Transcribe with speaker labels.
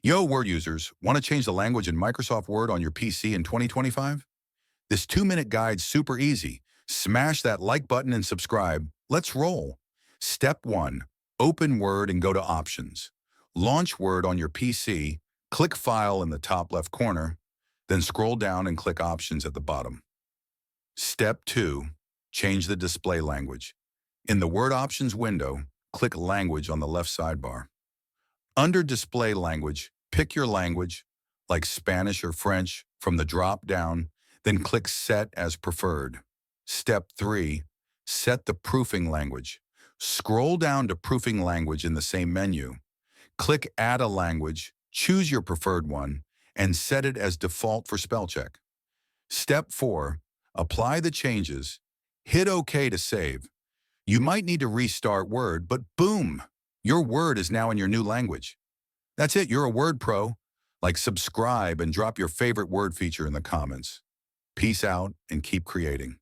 Speaker 1: Yo, Word users, want to change the language in Microsoft Word on your PC in 2025? This 2-minute guide's super easy. Smash that like button and subscribe. Let's roll. Step 1. Open Word and go to Options. Launch Word on your PC, click File in the top left corner, then scroll down and click Options at the bottom. Step 2. Change the display language. In the Word Options window, click Language on the left sidebar. Under Display Language, pick your language, like Spanish or French, from the drop-down, then click Set as Preferred. Step 3. Set the proofing language. Scroll down to Proofing Language in the same menu. Click Add a Language, choose your preferred one, and set it as default for spellcheck. Step 4. Apply the changes. Hit OK to save. You might need to restart Word, but boom! Your Word is now in your new language. That's it, you're a Word pro. Like, subscribe and drop your favorite Word feature in the comments. Peace out and keep creating.